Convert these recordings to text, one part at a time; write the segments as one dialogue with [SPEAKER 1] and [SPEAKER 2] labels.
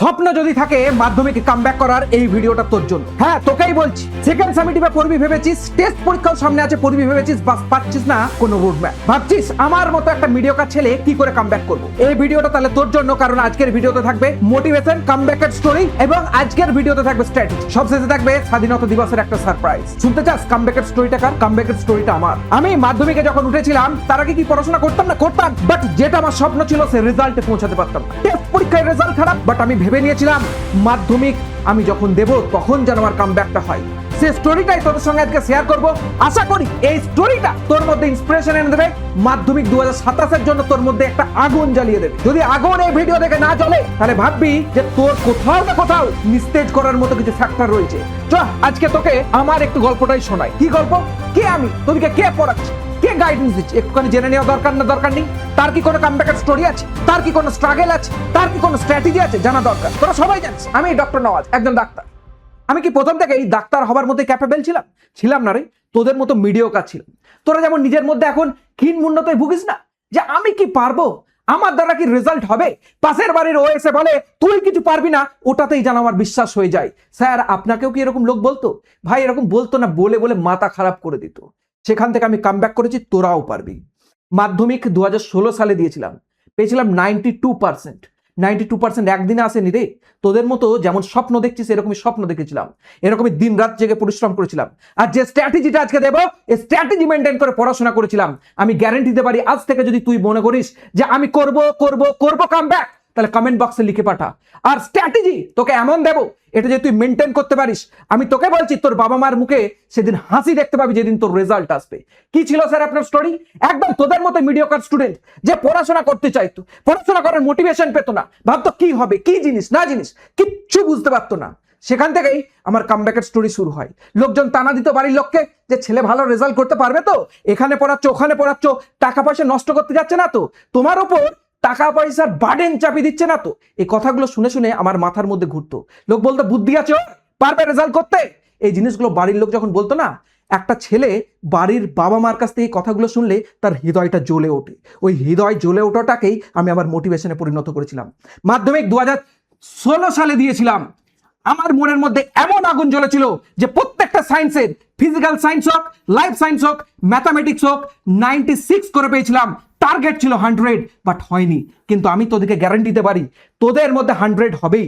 [SPEAKER 1] স্বপ্ন যদি থাকে মাধ্যমিকে কামব্যাক করার, এই ভিডিওটা তোর জন্য। হ্যাঁ, তোকেই বলছি। সেকেন্ড সামিটিভে পড়বি ভেবেছিস, টেস্ট পরীক্ষাও সামনে আছে পড়বি ভেবেছিস, বাস পাচ্ছিস না কোনো রোড ম্যাপ। ভাবছিস আমার মতো একটা মিডিওকার ছেলে কি করে কামব্যাক করবো। এই ভিডিওটা তাহলে তোর জন্য, কারণ আজকের ভিডিওতে থাকবে মোটিভেশন, কামব্যাকের স্টোরি এবং আজকের ভিডিওতে থাকবে স্ট্র্যাটেজি। সবশেষে থাকবে স্বাধীনতা দিবসের একটা সারপ্রাইজ। শুনতে চাস কামব্যাকের স্টোরিটা কার? কামব্যাকের স্টোরিটা আমার। আমি মাধ্যমিকে যখন উঠেছিলাম তার আগে কি পড়াশোনা করতাম না? করতাম, বাট যেটা আমার স্বপ্ন ছিল সে রেজাল্টে পৌঁছাতে পারতাম না। টেস্ট পরীক্ষায় রেজাল্ট খারাপ, বাট আমি ভেবে নিয়েছিলাম মাধ্যমিক আমি যখন দেব তখন যেন আমার কামব্যাকটা হয়। সে স্টোরিটাই তোদের সঙ্গে আজকে শেয়ার করব। আশা করি এই স্টোরিটা তোর মধ্যে ইন্সপিরেশন এনে দেবে, মাধ্যমিক 2027 জন্য তোর মধ্যে একটা আগুন জ্বালিয়ে দেবে। যদি আগুন এই ভিডিও দেখে না জ্বলে তাহলে ভাববি যে তোর কোথাও না কোথাও নিস্তেজ করার মতো কিছু ফ্যাক্টর রয়েছে। চল আজকে তোকে আমার একটু গল্পটাই শোনাই। কি গল্প? কে আমি, তোদেরকে কে পড়াচ্ছে, কে গাইডেন্স দিচ্ছে, একটুখানি জেনে নেওয়া দরকার না? দরকার নেই? তার কি কোনো কামব্যাকের স্টোরি আছে? তার কি কোনো স্ট্রাগল আছে? তার কি কোনো স্ট্র্যাটেজি আছে? জানা দরকার। তোরা সবাই জানিস আমি ডক্টর নওয়াজ, একজন ডাক্তার। আমি কি প্রথম থেকে এই ডাক্তার হবার মধ্যে ক্যাপেবল ছিলাম? ছিলাম না রে। তোদের মতো মিডিওকার ছিলাম। তোরা যেমন নিজের মধ্যে এখন ক্ষীণ মুন্নতায় ভুগিস না যে আমি কি পারবো, আমার দ্বারা কি রেজাল্ট হবে, পাশের বাড়ির ও এসে বলে তুই কিছু পারবি না, ওটাতেই যেন আমার বিশ্বাস হয়ে যায়। স্যার আপনাকেও কি এরকম লোক বলতো? ভাই এরকম বলতো না, বলে বলে মাথা খারাপ করে দিত। সেখান থেকে আমি কামব্যাক করেছি, তোরাও পারবি। মাধ্যমিক 2016 সালে দিয়েছিলাম, পেয়েছিলাম 92%। 92% একদিনে আসেনি রে। তোদের মতো যেমন স্বপ্ন দেখছিস এরকমই স্বপ্ন দেখেছিলাম, এরকমই দিন রাত জেগে পরিশ্রম করেছিলাম। আর যে স্ট্র্যাটেজিটা আজকে দেবো, এই স্ট্র্যাটেজি মেনটেন করে পড়াশোনা করেছিলাম। আমি গ্যারান্টি দিতে পারি আজ থেকে যদি তুই মনে করিস যে আমি করব করব করব কামব্যাক, তাহলে কমেন্ট বক্সে লিখে পাঠা। আর স্ট্র্যাটেজি তোকে এমন দেবো, এটা যে তুই মেনটেন করতে পারিস। আমি তোকে বলছি তোর বাবা মার মুখে সেদিন হাসি দেখতে পাবি যেদিন তোর রেজাল্ট আসবে। কি ছিল স্যার আপনার স্টোরি? একদম তোদের মতো মিডিওকার স্টুডেন্ট যে পড়াশোনা করতে চাইতো, পড়াশোনা করার মোটিভেশন পেত না, ভাবতো কি হবে, কি জিনিস না জিনিস কিচ্ছু বুঝতে পারতো না। সেখান থেকেই আমার কামব্যাকের স্টোরি শুরু হয়। লোকজন টানা দিত বাড়ির লোককে যে ছেলে ভালো রেজাল্ট করতে পারবে তো, এখানে পড়াচ্ছ ওখানে পড়াচ্ছ, টাকা পয়সা নষ্ট করতে যাচ্ছে না তো, তোমার ওপর টাকা পয়সার বার্ডেন চাপিয়ে দিচ্ছে না তো। এই কথাগুলো শুনে শুনে আমার মাথার মধ্যে ঘুরতো। লোক বলতো বুদ্ধি আছে, পারবে রেজাল্ট করতে। এই জিনিসগুলো বাড়ির লোক যখন বলতো না, একটা ছেলে বাড়ির বাবা মার কাছ থেকে এই কথাগুলো শুনলে তার হৃদয়টা জ্বলে ওঠে। ওই হৃদয় জ্বলে ওঠাটাকেই আমি আমার মোটিভেশনে পরিণত করেছিলাম। মাধ্যমিক 2016 সালে দিয়েছিলাম। আমার মনের মধ্যে এমন আগুন জ্বলেছিল যে প্রত্যেকটা সায়েন্সের, ফিজিক্যাল সায়েন্স হোক, লাইফ সায়েন্স হোক, ম্যাথামেটিক্স হোক, 96 করে পেয়েছিলাম। টার্গেট ছিল 100, বাট হয়নি। কিন্তু আমি তোদেরকে গ্যারান্টি দিতে পারি তোদের মধ্যে 100 হবেই।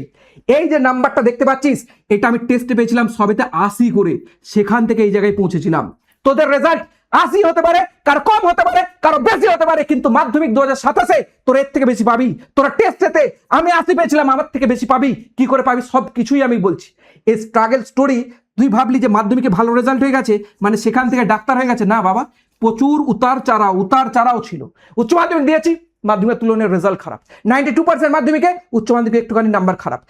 [SPEAKER 1] এই যে নাম্বারটা দেখতে পাচ্ছিস, এটা আমি টেস্টে পেয়েছিলাম সবেতে 80 করে। সেখান থেকে এই জায়গায় পৌঁছেছিলাম। তোদের রেজাল্ট 80 হতে পারে, কারো কম হতে পারে, কারো বেশি হতে পারে, কিন্তু মাধ্যমিক 2027 তোর এর থেকে বেশি পাবি। তোরা টেস্টেতে আমি 80 পেয়েছিলাম, আমার থেকে বেশি পাবি। কি করে পাবি সব কিছুই আমি বলছি। এই স্ট্রাগল স্টোরি, তুই ভাবলি যে মাধ্যমিকে ভালো রেজাল্ট হয়ে গেছে মানে সেখান থেকে ডাক্তার হয়ে গেছে, না বাবা। প্রচুর উতার চারাও ছিল। উচ্চ মাধ্যমিক দিয়েছি, মাধ্যমিক তুলনায় রেজাল্ট খারাপ। 92% মাধ্যমিকে, উচ্চ মাধ্যমিকে একটুখানি নাম্বার খারাপ।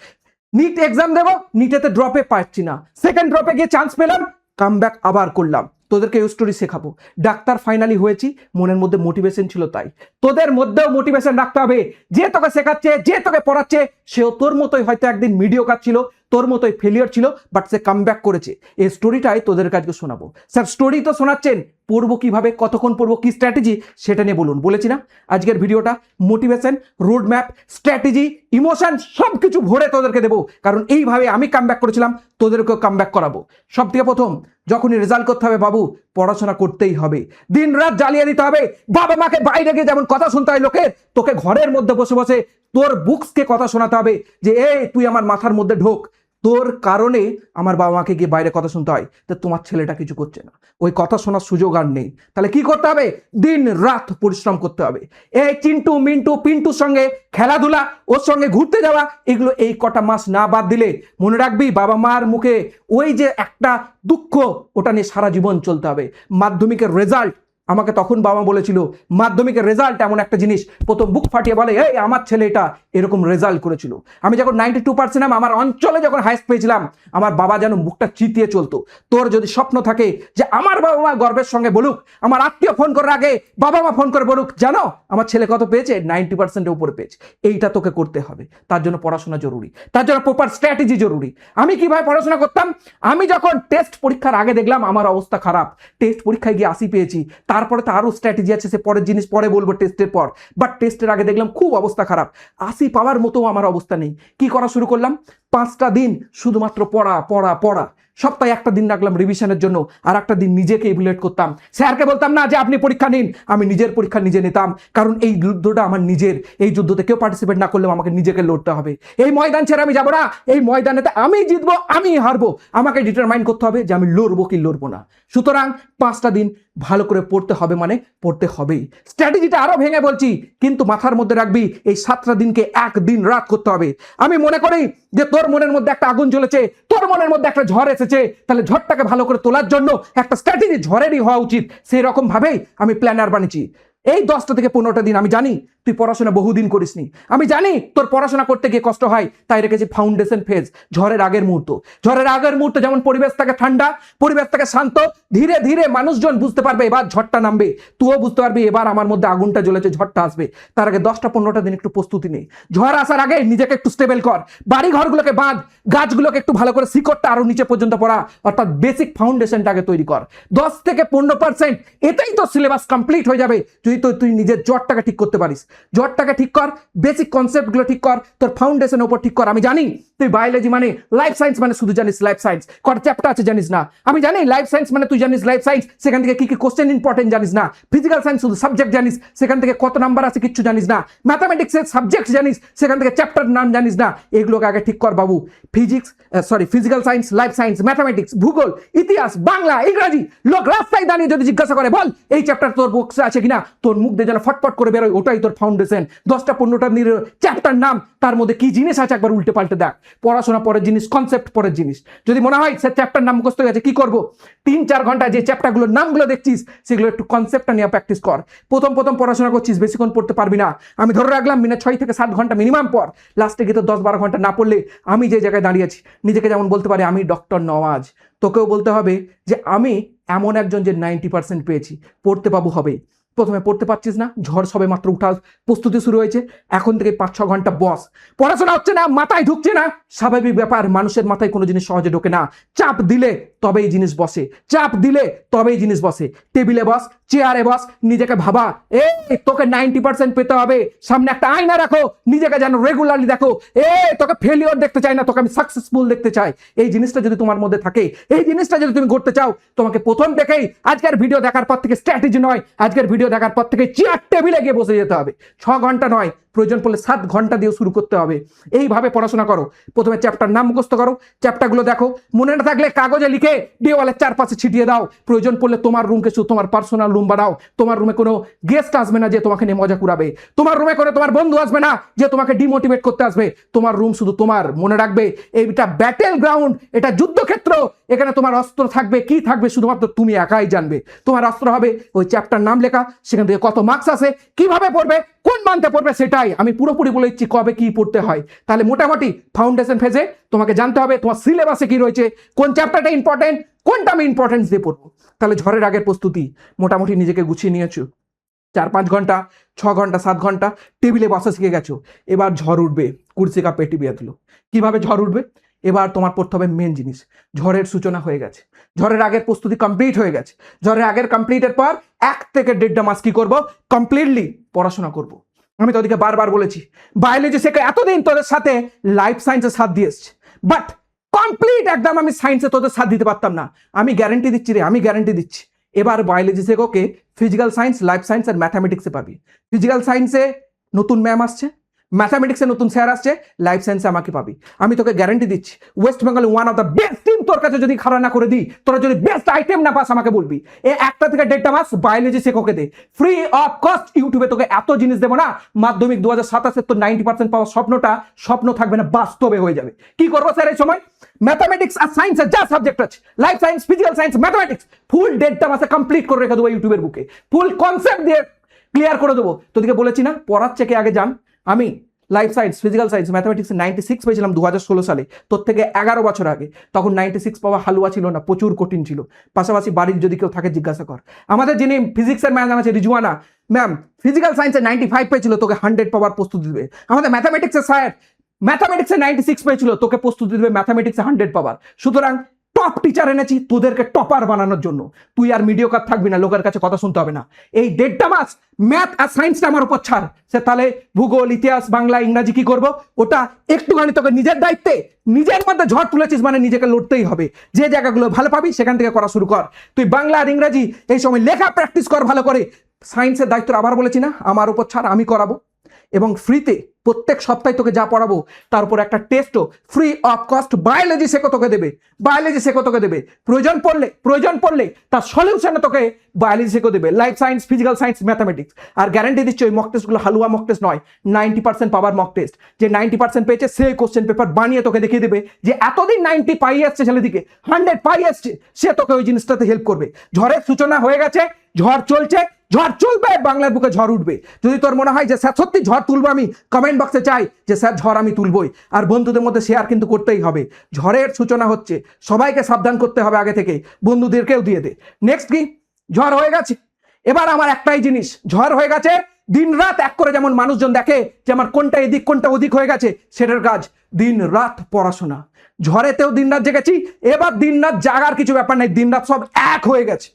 [SPEAKER 1] নিট এক্সাম দেবো, নিটেতে ড্রপে পাচ্ছি না, সেকেন্ড ড্রপে গিয়ে চান্স পেলাম, কামব্যাক আবার করলাম। তোদেরকে এই স্টোরি শেখাবো। ডাক্তার ফাইনালি হয়েছি, মনের মধ্যে মোটিভেশন ছিল তাই। তোদের মধ্যেও মোটিভেশন রাখতে হবে। যে তোকে শেখাচ্ছে, যে তোকে পড়াচ্ছে, সেও তোর মতোই হয়তো একদিন মিডিওকার ছিল, তোর মতোই ফেলিয়ার ছিল, বাট সে কামব্যাক করেছে। এই স্টোরিটাই তোদের কাছে শোনাবো। স্যার স্টোরি তো শোনাচ্ছেন, পড়বো কিভাবে, কতক্ষণ পড়বো, কি স্ট্র্যাটেজি সেটা নিয়ে বলুন। বলেছি না আজকের ভিডিওটা motivation, road map, strategy, emotion সব কিছু ভরে তোদেরকে দেবো। কারণ এইভাবে আমি কামব্যাক করেছিলাম, তোদেরকেও কামব্যাক করাবো। সব থেকে প্রথম যখনই রেজাল্ট করতে হবে বাবু, পড়াশোনা করতেই হবে, দিন রাত জ্বালিয়ে দিতে হবে। বাবা মাকে বাইরে গিয়ে যেমন কথা শুনতে হয় লোকের, তোকে ঘরের মধ্যে বসে বসে তোর বুকসকে কথা শোনাতে হবে যে এই তুই আমার মাথার মধ্যে ঢোক। তোর কারণে আমার বাবা মাকে গিয়ে বাইরে কথা শুনতে হয়, তো তোমার ছেলেটা কিছু করছে না, ওই কথা শোনার সুযোগ আর নেই। তাহলে কি করতে হবে? দিন রাত পরিশ্রম করতে হবে। এই চিন্টু মিন্টু পিন্টুর সঙ্গে খেলাধুলা, ওর সঙ্গে ঘুরতে যাওয়া, এগুলো এই কটা মাস না বাদ দিলে মনে রাখবি বাবা মার মুখে ওই যে একটা দুঃখ, ওটা নিয়ে সারা জীবন চলতে হবে। মাধ্যমিকের রেজাল্ট, আমাকে তখন বাবা বলেছিল মাধ্যমিকের রেজাল্ট এমন একটা জিনিস, প্রথম বুক ফাটিয়ে বলে এই আমার ছেলে এটা এরকম রেজাল্ট করেছিল। আমি যখন 92% আমার অঞ্চলে যখন হাইস্ট পেয়েছিলাম, আমার বাবা যেন মুখটা চিতিয়ে চলতো। তোর যদি স্বপ্ন থাকে যে আমার বাবা মা গর্বের সঙ্গে বলুক, আমার আত্মীয় ফোন করার আগে বাবা মা ফোন করে বলুক জানো আমার ছেলে কত পেয়েছে, 90%-এর উপরে পেয়েছে, এইটা তোকে করতে হবে। তার জন্য পড়াশোনা জরুরি, তার জন্য প্রপার স্ট্র্যাটেজি জরুরি। আমি কিভাবে পড়াশোনা করতাম? আমি যখন টেস্ট পরীক্ষার আগে দেখলাম আমার অবস্থা খারাপ, টেস্ট পরীক্ষায় গিয়ে 80 পেয়েছি, তারপরে তো আরো স্ট্র্যাটেজি আছে, সে পরের জিনিস পরে বলবো টেস্টের পর। বাট টেস্টের আগে দেখলাম খুব অবস্থা খারাপ, 80 পাওয়ার মতো আমার অবস্থা নেই। কি করা শুরু করলাম, 5টা দিন শুধুমাত্র পড়া পড়া পড়া। সপ্তাহে একটা দিন রাখলাম রিভিশনের জন্য, আর একটা দিন নিজেকে ইভ্যালুয়েট করতাম। স্যারকে বলতাম না যে আপনি পরীক্ষা নিন, আমি নিজের পরীক্ষা নিজে নিতাম, কারণ এই যুদ্ধটা আমার নিজের। এই যুদ্ধতে কেউ পার্টিসিপেট না করলেও আমাকে নিজেকে লড়তে হবে। এই ময়দান ছেড়ে আমি যাবো না, এই ময়দানেতে আমি জিতবো, আমি হারবো, আমাকে ডিটারমাইন করতে হবে যে আমি লড়বো কি লড়বো না। সুতরাং 5টা দিন ভালো করে পড়তে হবে, মানে পড়তে হবেই। স্ট্র্যাটেজিটা আরো ভেঙে বলছি, কিন্তু মাথার মধ্যে রাখবি এই 7টা দিনকে একদিন রাত করতে হবে। আমি মনে করি যে তোর মনের মধ্যে একটা আগুন জ্বলেছে, তোর মনের মধ্যে একটা ঝড় এসেছে, তাহলে ঝড়টাকে ভালো করে তোলার জন্য একটা স্ট্র্যাটেজি ঝড়েরই হওয়া উচিত। সেই রকম ভাবেই আমি প্ল্যানার বানিয়েছি। এই 10টা থেকে 15টা দিন আমি জানি তুই পড়াশোনা বহুদিন করিসনি, আমি জানি তোর পড়াশোনা করতে গিয়ে কষ্ট হয়, তাই রেখেছি ফাউন্ডেশন ফেজ, ঝড়ের আগের মুহূর্ত। ঝড়ের আগের মুহূর্তে যেমন পরিবেশ থাকে ঠান্ডা, পরিবেশ থাকে শান্ত, ধীরে ধীরে মানুষজন বুঝতে পারবে এবার ঝড়টা নামবে, তুইও বুঝতে পারবি এবার আমার মধ্যে আগুনটা জ্বলেছে, ঝড়টা আসবে। তার আগে 10টা-15টা দিন একটু প্রস্তুতি নেই। ঝড় আসার আগে নিজেকে একটু স্টেবল কর, বাড়ি ঘরগুলোকে বাঁধ, গাছগুলোকে একটু ভালো করে শিকড়টা আরো নিচে পর্যন্ত পড়া, অর্থাৎ বেসিক ফাউন্ডেশনটাকে তৈরি কর। 10 থেকে 15%, এটাই তো সিলেবাস কমপ্লিট হয়ে যাবে যদি তুই নিজের জ্বরটাকে ঠিক করতে পারিস। জ্বরটাকে ঠিক কর, বেসিক কনসেপ্টগুলো ঠিক কর, তোর ফাউন্ডেশনের উপর ঠিক কর। আমি জানি তুই বায়োলজি মানে লাইফ সায়েন্স মানে শুধু জানিস লাইফ সায়েন্স, কটা চ্যাপ্টার আছে জানিস না। আমি জানি লাইফ সায়েন্স মানে তুই জানিস লাইফ সায়েন্স, সেখান থেকে কি কি কোশ্চেন ইম্পর্টেন্ট জানিস না। ফিজিক্যাল সায়েন্স শুধু সাবজেক্ট জানিস, সেখান থেকে কত নাম্বার আছে কিচ্ছু জানিস না। ম্যাথামেটিক্সের সাবজেক্ট জানিস, সেখান থেকে চ্যাপ্টার নাম জানিস না। এগুলোকে আগে ঠিক কর বাবু। Physical science, life science, mathematics, ভূগোল, ইতিহাস, বাংলা, ইংরাজি, লোক রাস্তায় দাঁড়িয়ে যদি জিজ্ঞাসা করে বল এই চ্যাপ্টার তোর বক্সে আছে কিনা, তোর মুখ দিয়ে যেন ফটফট করে বেরোয়, ওটাই তোর ফাউন্ডেশন। 10টা-15টা চ্যাপ্টার নাম, তার মধ্যে কি জিনিস আছে একবার উল্টে পাল্টে দেখ। পড়াশোনা পরের জিনিস, কনসেপ্ট পরের জিনিস। যদি মনে হয় সে চ্যাপ্টার নাম মুখস্থ হয়ে গেছে, কি করবো, 3-4 ঘন্টা যে চ্যাপ্টারগুলোর নামগুলো দেখছিস সেগুলো একটু কনসেপ্টটা নিয়ে প্র্যাকটিস কর। প্রথম পড়াশোনা করছিস, বেশিক্ষণ পড়তে পারবি না। আমি ধরে রাখলাম 6 থেকে 7 ঘন্টা মিনিমাম পর, লাস্টে গিয়ে তো 10-12 ঘন্টা না পড়লে আমি যে জায়গায় দাঁড়িয়েছি, নিজেকে যেমন বলতে পারি আমি ডক্টর নওয়াজ, তোকেও বলতে হবে যে আমি এমন একজন যে 90% পেয়েছি। পড়তে পাবো হবে। প্রথমে পড়তে পারছিস না, ঝড় সবে মাত্র উঠার প্রস্তুতি শুরু হয়েছে, এখন থেকে 5-6 ঘন্টা বস। পড়াশোনা হচ্ছে না, মাথায় ঢুকছে না, স্বাভাবিক ব্যাপার, মানুষের মাথায় কোনো জিনিস সহজে ঢোকে না। চাপ দিলে তবেই জিনিস বসে, চাপ দিলে তবেই জিনিস বসে। টেবিলে বস, চেয়ারে বস, নিজেকে ভাবা এই তোকে 90% পেতে হবে। সামনে একটা আয়না রাখো, নিজেকে যেন রেগুলারলি দেখো, তোকে ফেলিওর দেখতে চাই না, তোকে আমি সাকসেসফুল দেখতে চাই। এই জিনিসটা যদি তোমার মধ্যে থাকে, এই জিনিসটা যদি তুমি করতে চাও, তোমাকে প্রথম থেকেই আজকের ভিডিও দেখার পর থেকে স্ট্র্যাটেজি নয়, আজকের ভিডিও দেখার পর থেকে চেয়ার টেবিলে গিয়ে বসে যেতে হবে। 6 ঘন্টা নয়, প্রয়োজন পড়লে 7 ঘন্টা দিয়ে শুরু করতে হবে। এইভাবে পড়াশোনা করো। প্রথমে চ্যাপ্টার নাম মুখস্থ করো, চ্যাপ্টারগুলো দেখো, মনে না থাকলে কাগজে লিখে দেওয়ালের চারপাশে ছিটিয়ে দাও। প্রয়োজন পড়লে তোমার রুমকে শুধু তোমার পার্সোনাল রুম বানাও। তোমার রুমে কোনো গেস্ট আসবে না যে তোমাকে নিয়ে মজা কুড়াবে, তোমার রুমে কোনো তোমার বন্ধু আসবে না যে তোমাকে ডিমোটিভেট করতে আসবে। তোমার রুম শুধু তোমার। মনে রাখবে এইটা ব্যাটেল গ্রাউন্ড, এটা যুদ্ধক্ষেত্র। এখানে তোমার অস্ত্র থাকবে, কি থাকবে শুধুমাত্র তুমি একাই জানবে। তোমার অস্ত্র হবে ওই চ্যাপ্টার নাম লেখা, সেখান থেকে কত মার্কস আসে, কিভাবে পড়বে, কোন মানতে পড়বে, সেটাই আমি পুরোপুরি বলে দিচ্ছি কবে কি পড়তে হয়। তাহলে মোটামুটি ফাউন্ডেশন ফেজে তোমাকে জানতে হবে তোমার সিলেবাসে কি রয়েছে, কোন চ্যাপ্টারটা ইম্পর্টেন্ট, কোনটা আমি ইম্পর্টেন্স দিয়ে পড়বো। তাহলে ঝড়ের আগের প্রস্তুতি মোটামুটি নিজেকে গুছিয়ে নিয়েছো। 4-5 ঘন্টা, 6 ঘন্টা, 7 ঘন্টা টেবিলে বসা শিখে গেছো। এবার ঝড় উঠবে, কুর্সি কা পেটি বেঁধলো। কিভাবে ঝড় উঠবে, এবার তোমার পড়তে হবে মেন জিনিস। ঝড়ের সূচনা হয়ে গেছে, ঝড়ের আগের প্রস্তুতি কমপ্লিট হয়ে গেছে। ঝড়ের আগের কমপ্লিটের পর 1 থেকে 1.5 মাস কি করবো, কমপ্লিটলি পড়াশোনা করবো। আমি তো ওদিকে বারবার বলেছি বায়োলজি শেখে এতদিন তোদের সাথে লাইফ সায়েন্সের সাথ দিয়ে এসছে, বাট কমপ্লিট একদম আমি সায়েন্সে তোদের সাথ দিতে পারতাম না। আমি গ্যারেন্টি দিচ্ছি রে, আমি গ্যারেন্টি দিচ্ছি এবার বায়োলজি শেখোকে ফিজিক্যাল সায়েন্স, লাইফ সায়েন্স আর ম্যাথামেটিক্সে পাবি। ফিজিক্যাল সায়েন্সে নতুন ম্যাম আসছে, ম্যাথামেটিক্সে নতুন স্যার আসছে, লাইফ সায়েন্সে আমাকে পাবি। আমি তোকে গ্যারান্টি দিচ্ছি West Bengal one of the best team তোর কাছে যদি খারাপ না করে দিই, তোরা যদি বেস্ট আইটেম না পাস আমাকে বলবি। 1 থেকে 1.5 মাস বায়োলজি শেখোকে দে, ফ্রি অফ কস্ট। ইউটিউবে তোকে এত জিনিস দেবো না, মাধ্যমিক 2027 তো 90% পাওয়ার স্বপ্নটা স্বপ্ন থাকবে না, বাস্তবে হয়ে যাবে। কি করবো স্যার এই সময়, ম্যাথামেটিক্স আর সায়েন্সের যা সাবজেক্ট আছে, life science, physical science, mathematics, full 1.5 মাসে কমপ্লিট করে রেখে দেবো ইউটিউবের বুকে। ফুল কনসেপ্ট দিয়ে ক্লিয়ার করে দেবো। তোদেরকে বলেছি না পড়াচ্ছে কে আগে জান। আমি লাইফ সায়েন্স, ফিজিক্যাল সায়েন্স, ম্যাথামেটিক্সে 96 পেয়েছিলাম 2016 সালে, তোর থেকে 11 বছর আগে। তখন 96 পাওয়া হালুয়া ছিল না, প্রচুর কঠিন ছিল। পাশাপাশি বাড়ির যদি কেউ থাকে জিজ্ঞাসা কর। আমাদের যিনি ফিজিক্সের ম্যাম আছে রিজওয়ানা ম্যাম, ফিজিক্যাল সায়েন্সে 95 পেয়েছিল, তোকে 100 পাওয়ার প্রস্তুতি দেবে। আমাদের ম্যাথামেটিক্সের স্যার ম্যাথামেটিক্সে 96 পেয়েছিল, তোকে প্রস্তুতি দেবে ম্যাথামেটিক্সে 100 পাওয়ার। সুতরাং টপ টিচার এনেছি তোদেরকে টপার বানানোর জন্য। তুই আর মিডিওকার থাকবি না, লোকের কাছে কথা শুনতে হবে না। এই 1.5 মাস ম্যাথ আর সায়েন্সটা আমার উপর ছাড়, সে তাহলে ভূগোল, ইতিহাস, বাংলা, ইংরাজি কি করব ওটা একটুখানি তোকে নিজের দায়িত্বে নিজের মধ্যে ঝড় তুলেছিস মানে নিজেকে লড়তেই হবে। যে জায়গাগুলো ভালো পাবি সেখান থেকে করা শুরু কর। তুই বাংলা আর ইংরাজি এই সময় লেখা প্র্যাকটিস কর ভালো করে। সায়েন্সের দায়িত্ব আবার বলেছি না, আমার উপর ছাড়, আমি করাবো। এবং ফ্রিতে প্রত্যেক সপ্তাহে তোকে যা পড়াবো তার উপর একটা টেস্টও ফ্রি অফ কস্ট বায়োলজি শেখো তোকে দেবে, বায়োলজি শেখো তোকে দেবে। প্রয়োজন পড়লে তার সলিউশনে তোকে বায়োলজি শেখো দেবে, life science, physical science, mathematics. আর গ্যারান্টি দিচ্ছি ওই মক টেস্টগুলো হালুয়া মক টেস্ট নয়, 90% পাওয়ার মক টেস্ট। যে 90% পেয়েছে সেই কোশ্চেন পেপার বানিয়ে তোকে দেখিয়ে দেবে যে এতদিন 90 পাই আসছে ছেলেদিকে, 100 পাই আসছে, সে তোকে ওই জিনিসটাতে হেল্প করবে। ঝড়ের সূচনা হয়ে গেছে, ঝড় চলছে, ঝড় চলবে, বাংলার বুকে ঝড় উঠবে। যদি তোর মনে হয় যে স্যার সত্যি ঝড় তুলবো, আমি কমেন্ট বক্সে চাই যে স্যার ঝড় আমি তুলবই। আর বন্ধুদের মধ্যে শেয়ার কিন্তু করতেই হবে। ঝড়ের সূচনা হচ্ছে, সবাইকে সাবধান করতে হবে আগে থেকে, বন্ধুদেরকেও দিয়ে দে। নেক্সট কি, ঝড় হয়ে গেছে, এবার আমার একটাই জিনিস, ঝড় হয়ে গেছে, দিন রাত এক করে যেমন মানুষজন দেখে যে আমার কোনটা এদিক কোনটা ওদিক হয়ে গেছে, সেটার কাজ দিন রাত পড়াশোনা। ঝড়েতেও দিন রাত জেগেছি, এবার দিন রাত জাগার কিছু ব্যাপার নেই, দিন রাত সব এক হয়ে গেছে।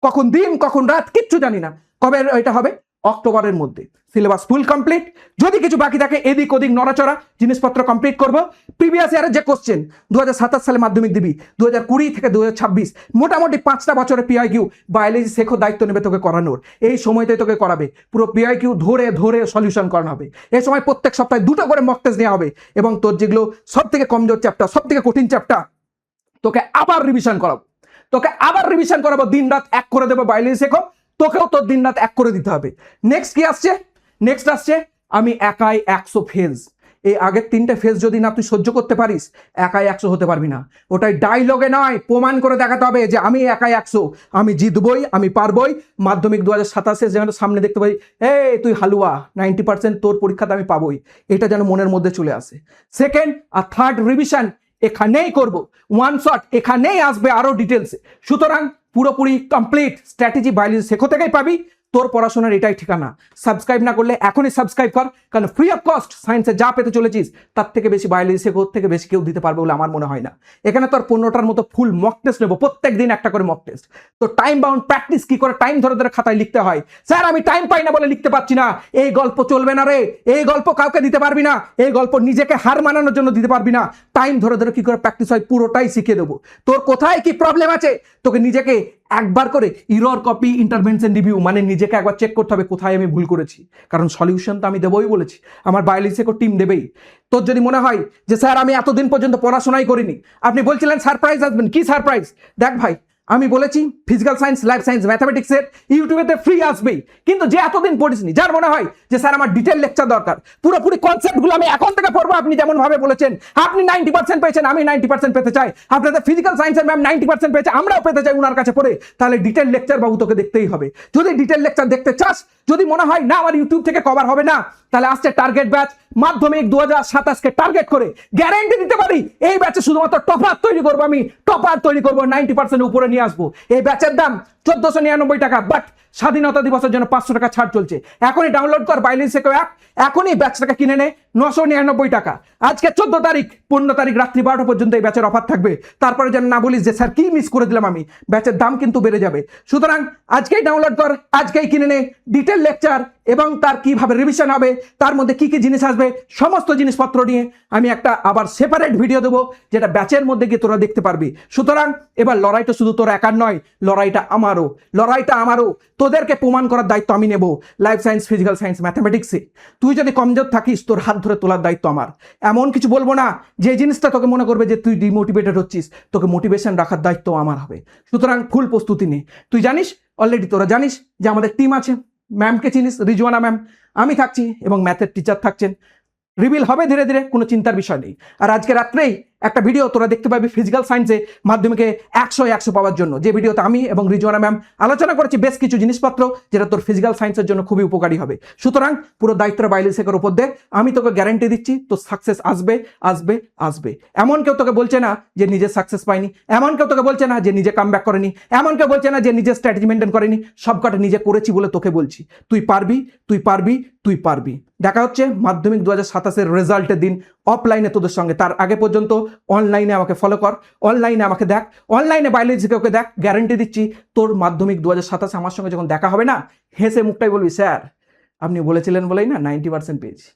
[SPEAKER 1] কখন দিন কখন রাত কিচ্ছু জানি না। কবে এটা হবে? অক্টোবরের মধ্যে। সিলেবাস ফুল কমপ্লিট, যদি কিছু বাকি থাকে এদিক ওদিক নড়াচড়া জিনিসপত্র কমপ্লিট করব। প্রিভিয়াস ইয়ারের যে কোশ্চেন 2027 সালে মাধ্যমিক দিবি, 2020 থেকে 2026 মোটামুটি 5টা বছরের পিআইকিউ বায়োলজি শেখো, দায়িত্ব নেবে তোকে করানোর। এই সময়তে তোকে করাবে, পুরো পিআইকিউ ধরে ধরে সলিউশন করানো হবে। এই সময় প্রত্যেক সপ্তাহে 2টো করে মক টেস্ট নেওয়া হবে এবং তোর যেগুলো সব থেকে কমজোর চ্যাপ্টার, সব থেকে কঠিন চ্যাপ্টার তোকে আবার রিভিশন করাবো, দিন রাত এক করে দেবো বায়োলজি শেখো। তোকেও তোর দিন রাত এক করে দিতে হবে। নেক্সট কি আসছে? নেক্সট আসছে আমি একাই 100 ফেজ। এই আগের 3টে ফেজ যদি না তুই সহ্য করতে পারিস, একাই 100 হতে পারবি না। ওটাই ডায়লগে নয়, প্রমাণ করে দেখাতে হবে যে আমি একাই 100, আমি জিতবই, আমি পারবই। মাধ্যমিক 2027 যেন সামনে দেখতে পাই, এই তুই হালুয়া, 90% তোর পরীক্ষাতে আমি পাবই, এটা যেন মনের মধ্যে চলে আসে। সেকেন্ড আর থার্ড রিভিশন এখানেই করব, ওয়ান শট এখানেই আসবে আরো ডিটেলসে। সুতরাং পুরোপুরি কমপ্লিট স্ট্র্যাটেজি বায়োলজি শেখো থেকেই পাবি। তোর পড়াশোনার এটাই ঠিকানা। সাবস্ক্রাইব না করলে এখনই সাবস্ক্রাইব কর, কারণ ফ্রি অফ কস্ট সায়েন্সে যা পেতে চলেছিস তার থেকে বেশি বায়োলজি শেখো, থেকে বেশি কেউ দিতে পারবে বলে আমার মনে হয় না। এখানে তোর 15টার মতো ফুল মক টেস্ট নেবো, প্রত্যেক দিন একটা করে মক টেস্ট। তো টাইম বাউন্ড প্র্যাকটিস কি করে টাইম ধরে ধরে খাতায় লিখতে হয়। স্যার আমি টাইম পাই না বলে লিখতে পারছি না, এই গল্প চলবে না রে, এই গল্প কাউকে দিতে পারবি না, এই গল্প নিজেকে হার মানানোর জন্য দিতে পারবি না। টাইম ধরে ধরে কি করে প্র্যাকটিস হয় পুরোটাই শিখিয়ে দেবো। তোর কোথায় কি প্রবলেম আছে তোকে নিজেকে একবার করে ইরর কপি ইন্টারভেনশন রিভিউ, মানে নিজেকে একবার চেক করতে হবে কোথায় আমি ভুল করেছি, কারণ সলিউশন তো আমি দেবই বলেছি, আমার বায়োলজি শেখো টিম দেবেই। তোর যদি মনে হয় যে স্যার আমি এতদিন পর্যন্ত পড়াশোনাই করিনি, আপনি বলছিলেন সারপ্রাইজ আসবেন, কি সারপ্রাইজ? দেখ ভাই, আমি বলেছি ফিজিক্যাল সায়েন্স, লাইফ সায়েন্স, ম্যাথামেটিক্সের ইউটিউবেতে ফ্রি আসবেই। কিন্তু যে এতদিন পড়িসনি, যার মনে হয় যে স্যার আমার ডিটেল লেকচার দরকার, পুরোপুরি কনসেপ্টগুলো আমি এখন থেকে পড়বো, আপনি যেমন ভাবে বলেছেন, আপনি 90% পেয়েছেন, আমি 90% পেতে চাই, আপনাদের ফিজিক্যাল সায়েন্সের ম্যাম 90% পেয়েছে, আমরাও পেতে চাই ওনার কাছে পড়ে, তাহলে ডিটেল লেকচার বাবু তোকে দেখতেই হবে। যদি ডিটেল লেকচার দেখতে চাস, যদি মনে হয় না আমার ইউটিউব থেকে কভার হবে না, তাহলে আসছে টার্গেট ব্যাচ মাধ্যমিক 2027 কে টার্গেট করে গ্যারান্টি দিতে পারি এই ব্যাচে শুধুমাত্র টপার তৈরি করবো, আমি টপার তৈরি করবো, 90% উপরে নিয়ে আসবো। এই ব্যাচের দাম 1499 টাকা, বাট স্বাধীনতা দিবসের জন্য 500 টাকা ছাড় চলছে। এখনই ডাউনলোড কর বায়োলজি শেখো অ্যাপ, এখনই ব্যাচটাকে কিনে নে 999 টাকা। আজকে 14 তারিখ, 15 তারিখ রাত্রি 12টা পর্যন্ত এই ব্যাচের অফার থাকবে। তারপরে যেন না বলিস যে স্যার কি মিস করে দিলাম আমি, ব্যাচের দাম কিন্তু বেড়ে যাবে। সুতরাং আজকেই ডাউনলোড কর, আজকেই কিনে নে। ডিটেল লেকচার এবং তার কিভাবে রিভিশন হবে, তার মধ্যে কি কি জিনিস আসবে, সমস্ত জিনিসপত্র নিয়ে আমি একটা আবার সেপারেট ভিডিও দেবো, যেটা ব্যাচের মধ্যে গিয়ে তোরা দেখতে পারবি। সুতরাং এবার লড়াইটা শুধু তোর একার নয়, লড়াইটা আমারও। তোদেরকে প্রমাণ করার দায়িত্ব আমি নেব লাইফ সায়েন্স, ফিজিক্যাল সায়েন্স, ম্যাথামেটিক্সে। তুই যদি কমজোর থাকিস, তোর হাত ধরে তোলার দায়িত্ব আমার। এমন কিছু বলবো না যে জিনিসটা তোকে মনে করবে যে তুই ডিমোটিভেটেড হচ্ছিস, তোকে মোটিভেশন রাখার দায়িত্ব আমার হবে। সুতরাং ফুল প্রস্তুতি নে। তুই জানিস অলরেডি, তোরা জানিস যে আমাদের টিম আছে। ম্যামকে চিনিস, রিজওয়ানা ম্যাম, আমি থাকছি এবং ম্যাথের টিচার থাকছেন। রিভিল হবে ধীরে ধীরে, কোনো চিন্তার বিষয় নেই। আর আজকে রাত্রেই একটা ভিডিও তোরা দেখতে পাবি ফিজিক্যাল সায়েন্সে মাধ্যমিকে 100 পাওয়ার জন্য, যে ভিডিওতে আমি এবং রিজওয়ানা ম্যাম আলোচনা করেছি বেশ কিছু জিনিসপত্র যেটা তোর ফিজিক্যাল সায়েন্সের জন্য খুবই উপকারী হবে। সুতরাং পুরো দায়িত্ব বায়োলজি শেখার উপর দে, আমি তোকে গ্যারান্টি দিচ্ছি তোর সাকসেস আসবে আসবে আসবে। এমন কেউ তোকে বলছে না যে নিজের সাকসেস পায়নি, এমন কেউ তোকে বলছে না যে নিজে কামব্যাক করেনি, এমন কেউ বলছে না যে নিজের স্ট্র্যাটেজি মেনটেন করেনি। সবকটা নিজে করেছি বলে তোকে বলছি, তুই পারবি, তুই পারবি, তুই পারবি। দেখা হচ্ছে মাধ্যমিক 2027-এর রেজাল্টের দিন অফলাইনে তোদের সঙ্গে। তার আগে পর্যন্ত অনলাইনে আমাকে ফলো কর, অনলাইনে আমাকে দেখ, অনলাইনে বায়োলজিকে ওকে দেখ। গ্যারান্টি দিচ্ছি তোর মাধ্যমিক 2027 আমার সঙ্গে যখন দেখা হবে না, হেসে মুখটাই বলবি, স্যার আপনি বলেছিলেন বলেই না 90% পেয়েছি।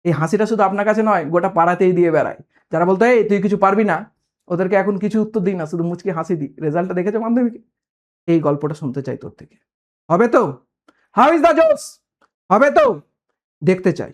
[SPEAKER 1] এই হাসিটা শুধু আপনার কাছে নয়, গোটা পাড়াতেই দিয়ে বেড়ায়। যারা বলতো এই তুই কিছু পারবি না, ওদেরকে এখন কিছু উত্তর দিই না, শুধু মুচকি হাসি দিই। রেজাল্টটা দেখেছো মাধ্যমিকে? এই গল্পটা শুনতে চাই তোর থেকে। হবে তো? হাউ ইজ দ্য জোস? হবে তো? দেখতে চাই।